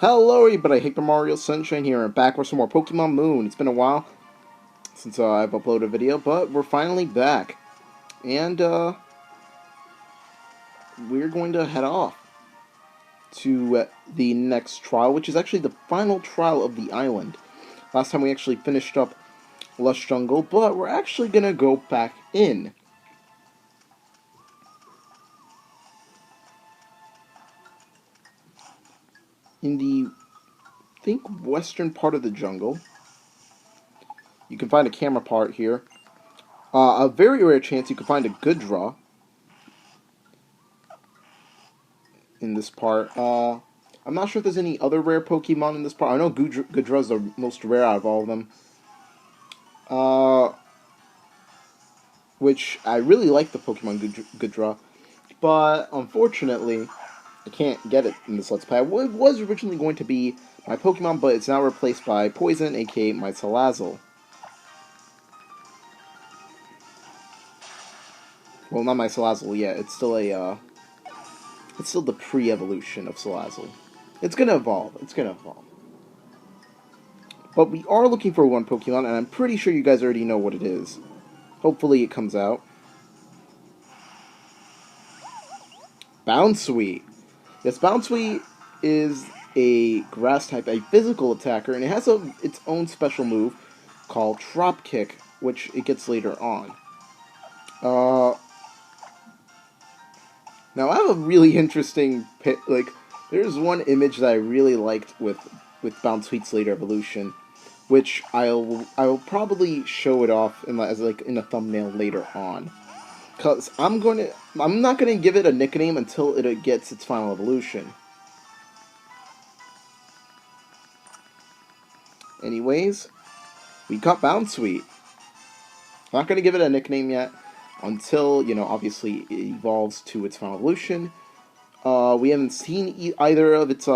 Hello everybody, Hyper Mario Sunshine here, and back with some more Pokemon Moon. It's been a while since I've uploaded a video, but we're finally back. And, we're going to head off to the next trial, which is actually the final trial of the island. Last time we actually finished up Lush Jungle, but we're actually going to go back in. In the, I think, western part of the jungle. You can find a camera part here. A very rare chance you can find a good draw in this part. I'm not sure if there's any other rare Pokemon in this part. I know Goodra's the most rare out of all of them. Which I really like the Pokemon Goodra, but unfortunately, I can't get it in this Let's Play. It was originally going to be my Pokemon, but it's now replaced by Poison, aka my Salazzle. Well, not my Salazzle yet. It's still it's still the pre-evolution of Salazzle. It's gonna evolve. It's gonna evolve. But we are looking for one Pokemon, and I'm pretty sure you guys already know what it is. Hopefully it comes out. Bounsweet. Yes, Bounsweet is a grass type, a physical attacker, and it has its own special move called Drop Kick, which it gets later on. Now I have a really interesting there's one image that I really liked with Bounsweet's later evolution, which I will probably show it off in in a thumbnail later on. Cause I'm not gonna give it a nickname until it gets its final evolution. Anyways, we got Bounsweet. I'm not gonna give it a nickname yet until, obviously it evolves to its final evolution. We haven't seen either of its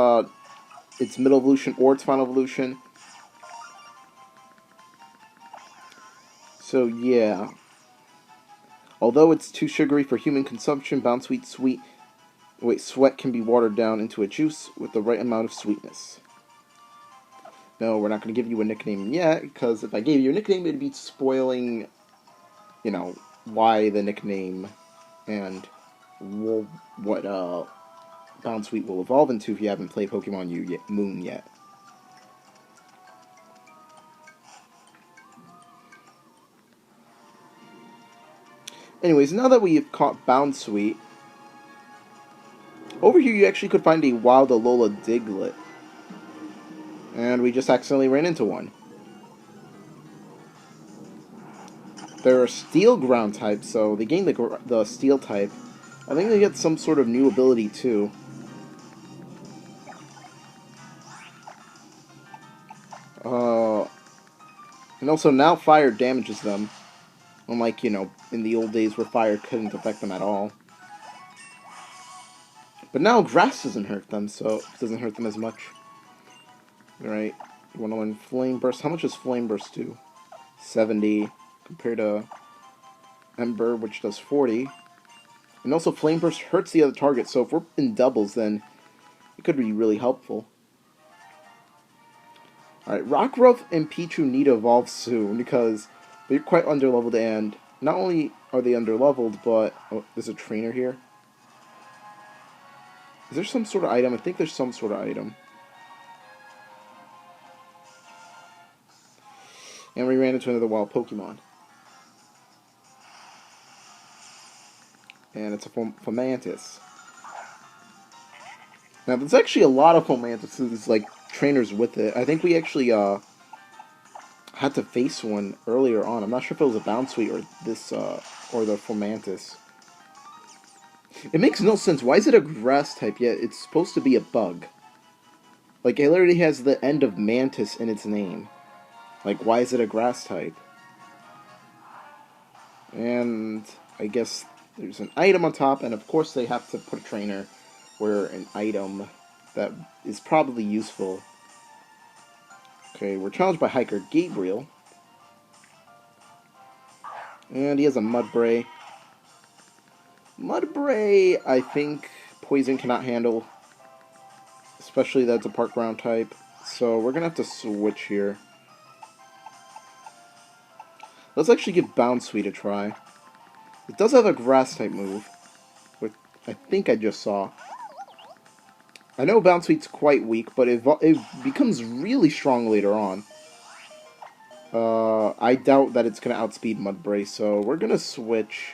middle evolution or its final evolution. So yeah. Although it's too sugary for human consumption, Bounsweet sweat can be watered down into a juice with the right amount of sweetness. No, we're not going to give you a nickname yet, because if I gave you a nickname, it'd be spoiling, why the nickname and what Bounsweet will evolve into if you haven't played Pokemon Moon yet. Anyways, now that we have caught Bounsweet, over here you actually could find a wild Alola Diglett. And we just accidentally ran into one. They're a Steel Ground type, so they gain the Steel type. I think they get some sort of new ability too. And also now fire damages them. Unlike, in the old days where fire couldn't affect them at all. But now grass doesn't hurt them, so it doesn't hurt them as much. Alright, you want to learn Flame Burst. How much does Flame Burst do? 70 compared to Ember, which does 40. And also Flame Burst hurts the other target, so if we're in doubles, then it could be really helpful. Alright, Rockruff and Pichu need to evolve soon, because they're quite underleveled, and not only are they underleveled, but... Oh, there's a trainer here. Is there some sort of item? I think there's some sort of item. And we ran into another wild Pokemon. And it's a Fomantis. Now, there's actually a lot of Fomantises, like, trainers with it. I think we actually, had to face one earlier on. I'm not sure if it was a Bounsweet or this, or the Fomantis. It makes no sense. Why is it a grass type yet it's supposed to be a bug? Like, it literally has the end of Mantis in its name. Like, why is it a grass type? And I guess there's an item on top, and of course they have to put a trainer where an item that is probably useful. Okay, we're challenged by Hiker Gabriel. And he has a Mudbray. Mudbray, I think Poison cannot handle. especially that's a park ground type. So we're gonna have to switch here. Let's actually give Bounsweet a try. It does have a grass type move, which I think I just saw. I know Bounsweet's quite weak, but it becomes really strong later on. I doubt that it's gonna outspeed Mudbray, so we're gonna switch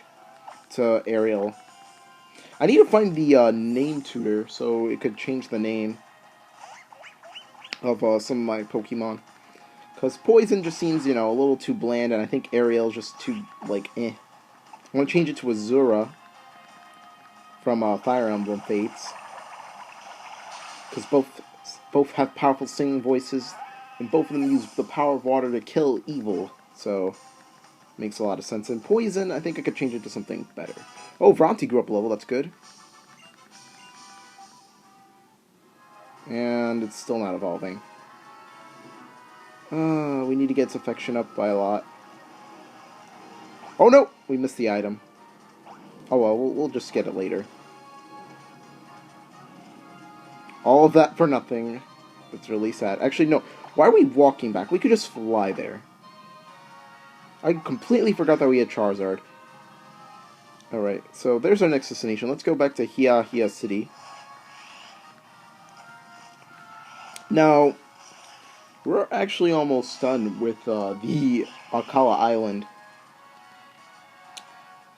to Ariel. I need to find the name tutor so it could change the name of some of my Pokemon. Because Poison just seems, a little too bland, and I think Ariel's just too, like, eh. I want to change it to Azura from Fire Emblem Fates. Because both have powerful singing voices, and both of them use the power of water to kill evil. So, makes a lot of sense. And Poison, I think I could change it to something better. Oh, Vronti grew up a level, that's good. And it's still not evolving. We need to get its affection up by a lot. Oh no! We missed the item. Oh well, we'll just get it later. All of that for nothing. It's really sad. Actually, no. Why are we walking back? We could just fly there. I completely forgot that we had Charizard. Alright, so there's our next destination. Let's go back to Hiya City. Now, we're actually almost done with the Akala Island.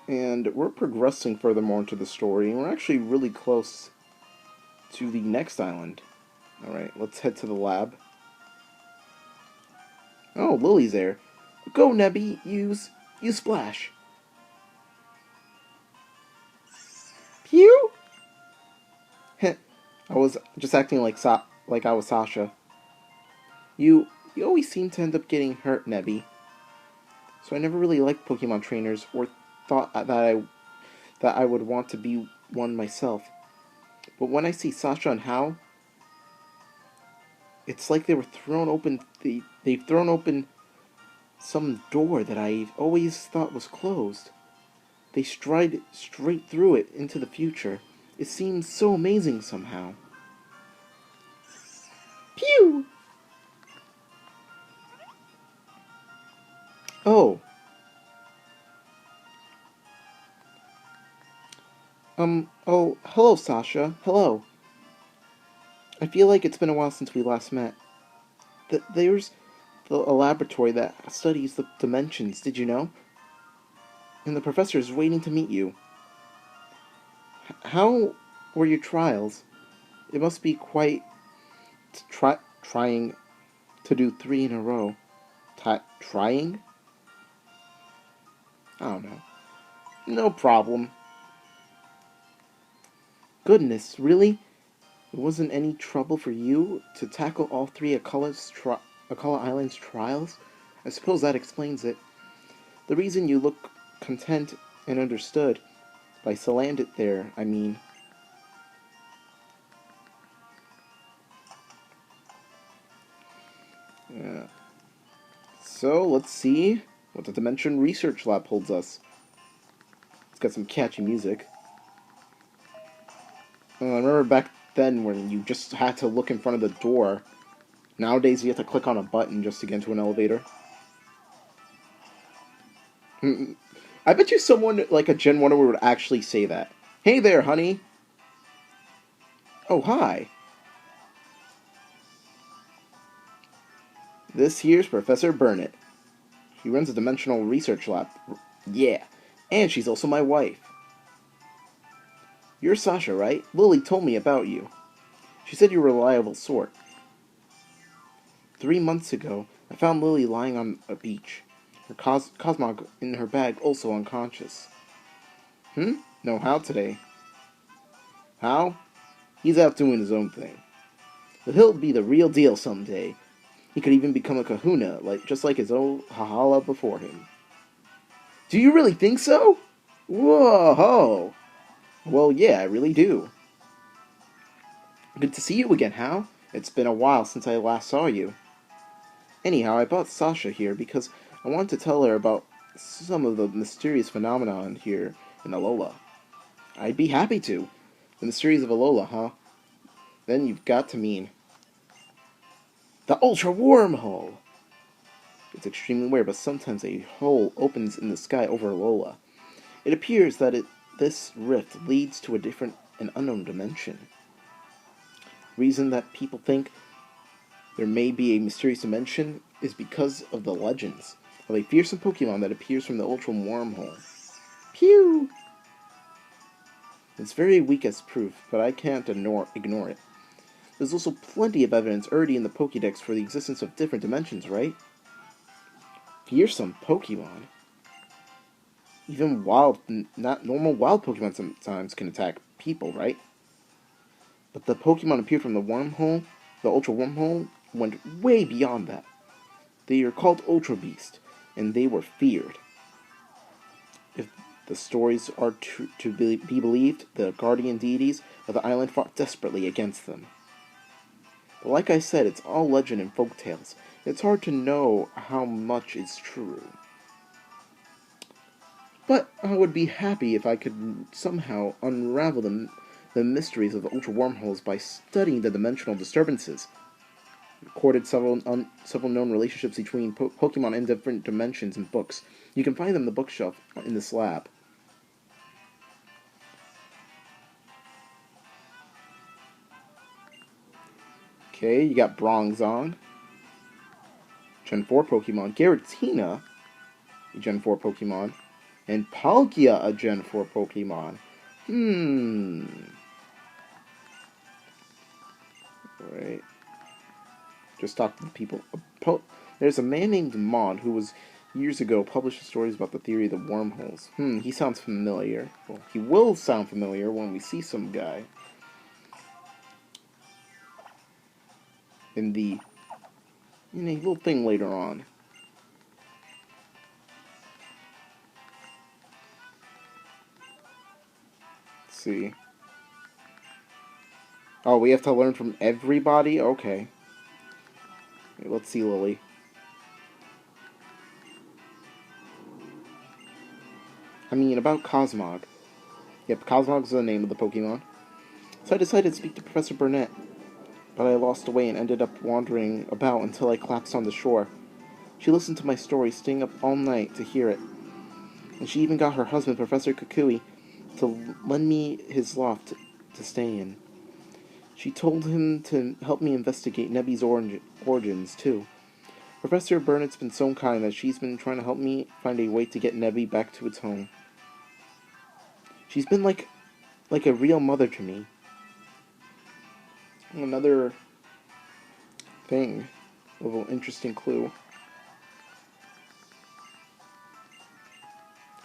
And we're progressing furthermore into the story, and we're actually really close to the next island. Alright, let's head to the lab. Oh, Lily's there. Go, Nebby, use Splash. Pew! Heh, I was just acting like I was Sasha. You always seem to end up getting hurt, Nebby. So I never really liked Pokemon trainers, or thought that I would want to be one myself. But when I see Sasha and Hao, it's like they've thrown open some door that I always thought was closed. They stride straight through it into the future. It seems so amazing somehow. Pew! Oh. Oh, hello, Sasha. Hello. I feel like it's been a while since we last met. There's a laboratory that studies the dimensions, did you know? And the professor is waiting to meet you. How were your trials? It must be quite trying to do 3 in a row. Trying? I don't know. No problem. Goodness, really? It wasn't any trouble for you to tackle all 3 Akala Island's trials? I suppose that explains it. The reason you look content and understood. By Salandit there, I mean. Yeah. So, let's see what the Dimension Research Lab holds us. It's got some catchy music. I remember back then when you just had to look in front of the door. Nowadays you have to click on a button just to get into an elevator. I bet you someone, like a Gen 1 would actually say that. Hey there, honey! Oh, hi! This here's Professor Burnett. She runs a dimensional research lab. Yeah, and she's also my wife. You're Sasha, right? Lily told me about you. She said you're a reliable sort. 3 months ago, I found Lily lying on a beach. Her Cosmog in her bag also unconscious. No Hao today. Hao? He's out doing his own thing. But he'll be the real deal someday. He could even become a kahuna, just like his old Hahala before him. Do you really think so? Whoa! Well, yeah, I really do. Good to see you again, Hao. It's been a while since I last saw you. Anyhow, I brought Sasha here because I wanted to tell her about some of the mysterious phenomenon here in Alola. I'd be happy to. The mysteries of Alola, huh? then you've got to mean the Ultra Wormhole. It's extremely rare, but sometimes a hole opens in the sky over Lola. It appears that this rift leads to a different and unknown dimension. Reason that people think there may be a mysterious dimension is because of the legends of a fearsome Pokemon that appears from the Ultra Wormhole. Pew! It's very weak as proof, but I can't ignore it. There's also plenty of evidence already in the Pokédex for the existence of different dimensions, right? Fearsome Pokemon. Even not normal wild Pokemon sometimes can attack people, right? But the Pokemon appeared from the wormhole, the Ultra Wormhole, went way beyond that. They are called Ultra Beast, and they were feared. If the stories are to be believed, the guardian deities of the island fought desperately against them. But like I said, it's all legend and folk tales. It's hard to know how much is true. But I would be happy if I could somehow unravel the mysteries of the Ultra Wormholes by studying the dimensional disturbances. Recorded several known relationships between Pokemon in different dimensions in books. You can find them in the bookshelf in this lab. Okay, you got Bronzong, Gen 4 Pokemon, Giratina, a Gen 4 Pokemon, and Palkia, a Gen 4 Pokemon. Right. Just talk to the people. There's a man named Maud who was years ago published stories about the theory of the wormholes. He sounds familiar. Well, he will sound familiar when we see some guy in a little thing later on. Let's see. Oh, we have to learn from everybody? Okay. Let's see, Lily. I mean, about Cosmog. Yep, Cosmog's the name of the Pokemon. So I decided to speak to Professor Burnett, but I lost the way and ended up wandering about until I collapsed on the shore. She listened to my story, staying up all night to hear it. And she even got her husband, Professor Kukui, to lend me his loft to stay in. She told him to help me investigate Nebby's origins, too. Professor Burnett's been so kind that she's been trying to help me find a way to get Nebby back to its home. She's been like a real mother to me. Another thing, a little interesting clue.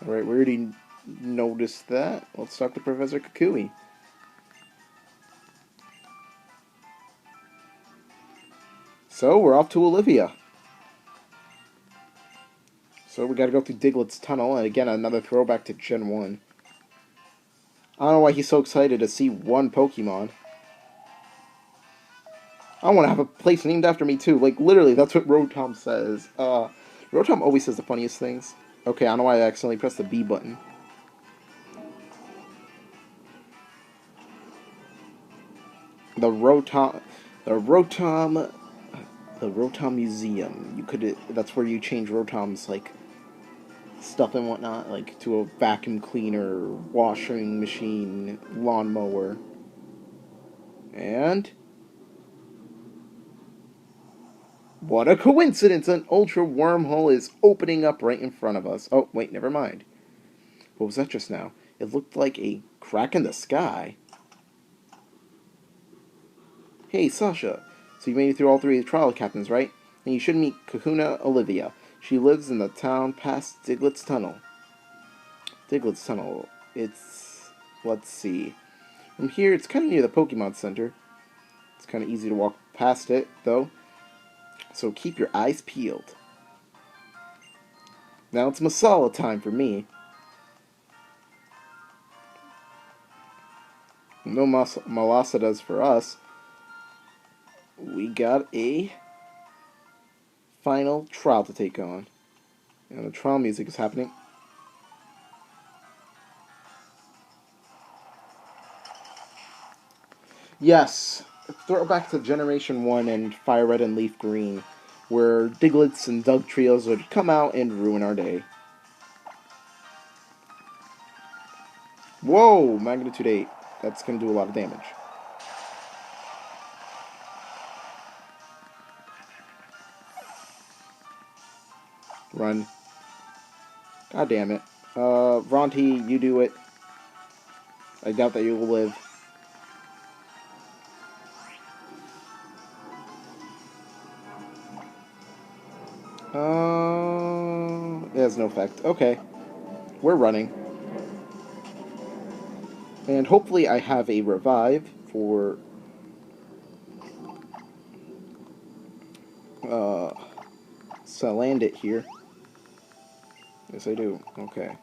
Alright, we already noticed that. Let's talk to Professor Kukui. So, we're off to Olivia. So, we gotta go through Diglett's Tunnel, and again, another throwback to Gen 1. I don't know why he's so excited to see one Pokemon. I want to have a place named after me, too. Like, literally, that's what Rotom says. Rotom always says the funniest things. Okay, I don't know why I accidentally pressed the B button. The Rotom Museum. That's where you change Rotom's, like, stuff and whatnot, like, to a vacuum cleaner, washing machine, lawnmower. And what a coincidence! An Ultra Wormhole is opening up right in front of us. Oh, wait, never mind. What was that just now? It looked like a crack in the sky. Hey, Sasha. So you made it through all three of the trial captains, right? And you should meet Kahuna Olivia. She lives in the town past Diglett's Tunnel. Diglett's Tunnel. Let's see. From here, it's kind of near the Pokemon Center. It's kind of easy to walk past it, though. So keep your eyes peeled. Now it's Masala time for me. No Malasa does for us. We got a final trial to take on. And the trial music is happening. Yes, throwback to Generation 1 and Fire Red and Leaf Green, where Diglets and Dugtrios would come out and ruin our day. Whoa! Magnitude 8. That's going to do a lot of damage. Run. God damn it. Ronti, you do it. I doubt that you will live. It has no effect. Okay. We're running. And hopefully I have a revive for... Salandit here. Yes, I do. Okay.